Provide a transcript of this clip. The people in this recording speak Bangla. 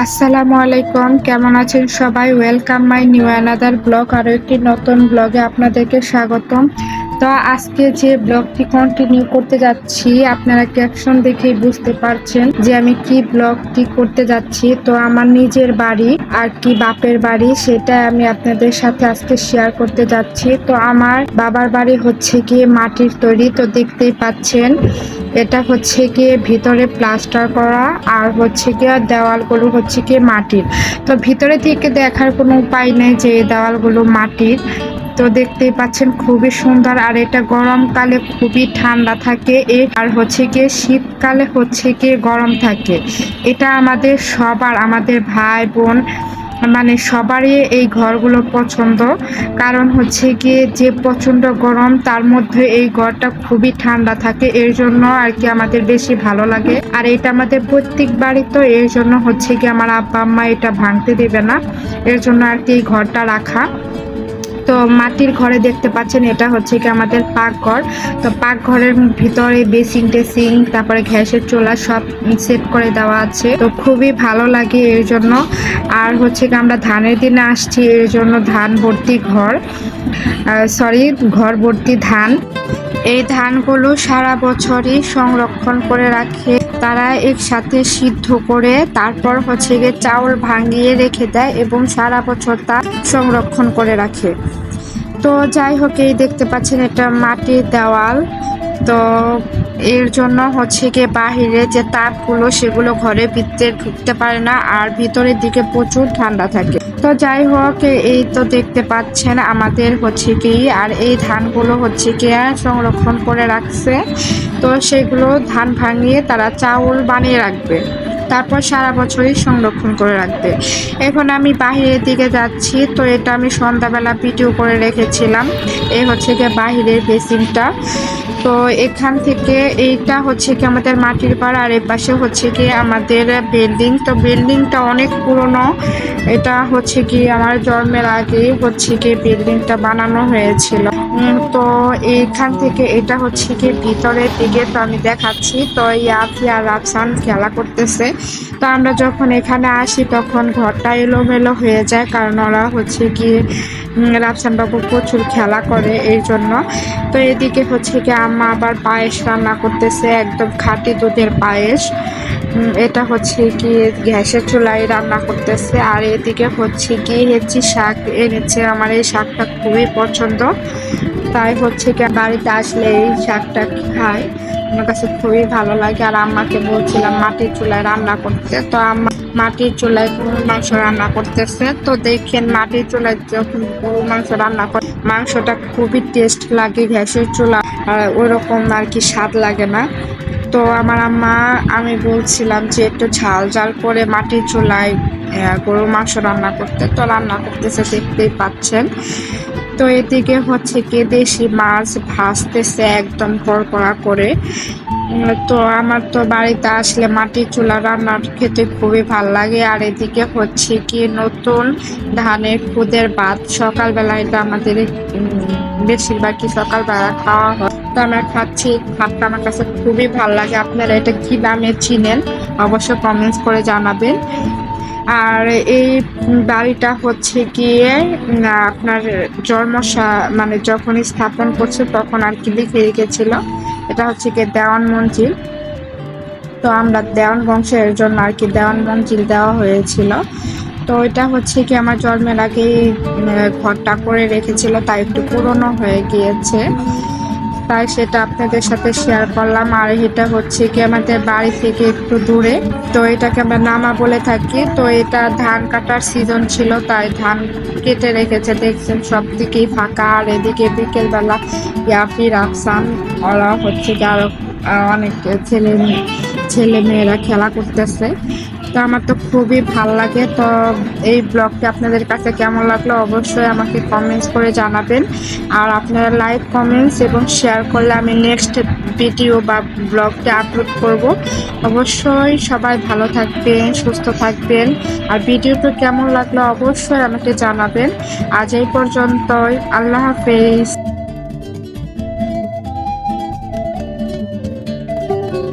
আসসালামু আলাইকুম, কেমন আছেন সবাই? Welcome my new another blog. আরও একটি নতুন ব্লগে আপনাদেরকে স্বাগতম। তো আজকে যে ব্লগটি কন্টিনিউ করতে যাচ্ছি, আপনারা ক্যাপশন দেখেই বুঝতে পারছেন যে আমি কি ব্লগটি করতে যাচ্ছি। তো আমার নিজের বাড়ি আর কি বাপের বাড়ি, সেটা আমি আপনাদের সাথে আজকে শেয়ার করতে যাচ্ছি। তো আমার বাবার বাড়ি হচ্ছে গিয়ে মাটির তৈরি, তো দেখতেই পাচ্ছেন এটা হচ্ছে গিয়ে ভিতরে প্লাস্টার করা, আর হচ্ছে গিয়ে দেওয়ালগুলো হচ্ছে গিয়ে মাটির। তো ভিতরে থেকে দেখার কোনো উপায় নেই যে এই দেওয়ালগুলো মাটির। তো দেখতেই পাচ্ছেন খুবই সুন্দর, আর এটা গরমকালে খুবই ঠান্ডা থাকে আর হচ্ছে গিয়ে শীতকালে হচ্ছে গিয়ে গরম থাকে। এটা আমাদের সবার, আমাদের ভাই বোন মানে সবারই এই ঘরগুলো পছন্দ, কারণ হচ্ছে গিয়ে যে প্রচণ্ড গরম তার মধ্যে এই ঘরটা খুবই ঠান্ডা থাকে, এর জন্য আর কি আমাদের বেশি ভালো লাগে। আর এটা আমাদের প্রত্যেক বাড়ি, তো এর জন্য হচ্ছে গিয়ে আমার আব্বা আম্মা এটা ভাঙতে দেবে না, এর জন্য আর কি এই ঘরটা রাখা। তো মাটির ঘরে দেখতে পাচ্ছেন এটা হচ্ছে কি আমাদের পাকঘর। তো পাকঘরের ভিতরে বেসিং টেসিং, তারপরে গ্যাসের চুলা সব সেট করে দেওয়া আছে, তো খুবই ভালো লাগে এর জন্য। আর হচ্ছে কি আমরা ধানের দিনে আসছি, এর জন্য ধান ভর্তি ঘর, ঘর ভর্তি ধান। এই ধানগুলো সারা বছরই সংরক্ষণ করে রাখে তারা, একসাথে সিদ্ধ করে তারপর হচ্ছে গিয়ে চাউল ভাঙিয়ে রেখে দেয় এবং সারা বছর তা সংরক্ষণ করে রাখে। তো যাই হোক, এই দেখতে পাচ্ছেন এটা মাটির দেওয়াল। তো এর জন্য হচ্ছে গিয়ে বাহিরে যে তাপগুলো সেগুলো ঘরে ভিতরে ঢুকতে পারে না, আর ভিতরের দিকে প্রচুর ঠান্ডা থাকে। তো যাই হোক, এই তো দেখতে পাচ্ছেন আমাদের হচ্ছে কি, আর এই ধানগুলো হচ্ছে কি সংরক্ষণ করে রাখছে। তো সেগুলো ধান ভাঙিয়ে তারা চাউল বানিয়ে রাখবে, তারপর সারা বছরই সংরক্ষণ করে রাখবে। এখন আমি বাহিরের দিকে যাচ্ছি, তো এটা আমি সন্ধ্যাবেলা ভিডিও করে রেখেছিলাম। এই হচ্ছে গিয়ে বাহিরের বেসিনটা। তো এখান থেকে এইটা হচ্ছে কি আমাদের মাটির পাড়, আর এর পাশে হচ্ছে কি আমাদের বিল্ডিং। তো বিল্ডিংটা অনেক পুরনো, এটা হচ্ছে কি আমার জন্মের আগে হচ্ছে কি বিল্ডিংটা বানানো হয়েছিল। তো এইখান থেকে এটা হচ্ছে কি ভিতরের দিকে, তো আমি দেখাচ্ছি। তো ইয়াফি আর রাফসান খেলা করতেছে। তো আমরা যখন এখানে আসি তখন ঘরটা এলোমেলো হয়ে যায়, কারণ ওরা হচ্ছে কি রাফসান বাবু প্রচুর খেলা করে এই জন্য। তো এদিকে হচ্ছে কি আম্মা আবার পায়েস রান্না করতেছে, একদম খাঁটি দুধের পায়েস। এটা হচ্ছে কি গ্যাসের চুলায় রান্না করতেছে। আর এদিকে হচ্ছে কি হেঁচি শাক এনেছে, আমার এই শাকটা খুবই পছন্দ, তাই হচ্ছে কি বাড়িতে আসলে এই শাকটা খাই, আমার কাছে খুবই ভালো লাগে। আর আম্মাকে বলছিলাম মাটির চুলায় রান্না করতে, তো আম্মা মাটির চুলায় গরুর মাংস রান্না করতেছে। তো দেখেন মাটির চুলায় যখন গরুর মাংস রান্না করে মাংসটা খুবই টেস্ট লাগে, গ্যাসের চুলা ওইরকম আর কি স্বাদ লাগে না। তো আমার আম্মা, আমি বলছিলাম যে একটু ঝাল ঝাল করে মাটির চুলায় গরুর মাংস রান্না করতে, তো রান্না করতেছে দেখতেই পাচ্ছেন। তো এদিকে হচ্ছে কি দেশি মাছ ভাজতেছে একদম কড়কড়া করে। তো আমার তো বাড়িতে আসলে মাটির চুলা রান্নার খেতে খুবই ভালো লাগে। আর এদিকে হচ্ছে কি নতুন ধানের খুদের ভাত, সকালবেলা এটা আমাদের বেশিরভাগই সকালবেলা খাওয়া হয়, তো আমরা খাচ্ছি। ভাতটা আমার কাছে খুবই ভালো লাগে। আপনারা এটা কি নামে চিনেন অবশ্যই কমেন্টস করে জানাবেন। আর এই বাড়িটা হচ্ছে গিয়ে আপনার মানে যখন স্থাপন করছে তখন আর কি লিখে রেখেছিল, এটা হচ্ছে গিয়ে দেওয়ান মঞ্জিল। তো আমরা দেওয়ান বংশের জন্য আর কি দেওয়ান মঞ্জিল দেওয়া হয়েছিল। তো এটা হচ্ছে কি আমার জন্মের আগে ঘরটা করে রেখেছিল, তাই একটু পুরনো হয়ে গিয়েছে, তাই সেটা আপনাদের সাথে শেয়ার করলাম। আর এটা হচ্ছে কি আমাদের বাড়ি থেকে একটু দূরে, তো এটাকে আমরা নামা বলে থাকি। তো এটা ধান কাটার সিজন ছিল, তাই ধান কেটে রেখেছে, দেখছেন সব দিকেই ফাঁকা। আর এদিকে বিকেলবেলা ইয়াফি রাফসান ওরা হচ্ছে কি আরো অনেক ছেলে মেয়েরা খেলা করতেছে। তো আমার তো খুবই ভাল লাগে। তো এই ব্লগটি আপনাদের কাছে কেমন লাগলো অবশ্যই আমাকে কমেন্টস করে জানাবেন। আর আপনারা লাইক, কমেন্টস এবং শেয়ার করলে আমি নেক্সট ভিডিও বা ব্লগটি আপলোড করব। অবশ্যই সবাই ভালো থাকবেন, সুস্থ থাকবেন। আর ভিডিওটা কেমন লাগলো অবশ্যই আমাকে জানাবেন। আজ এই পর্যন্তই, আল্লাহ হাফেজ।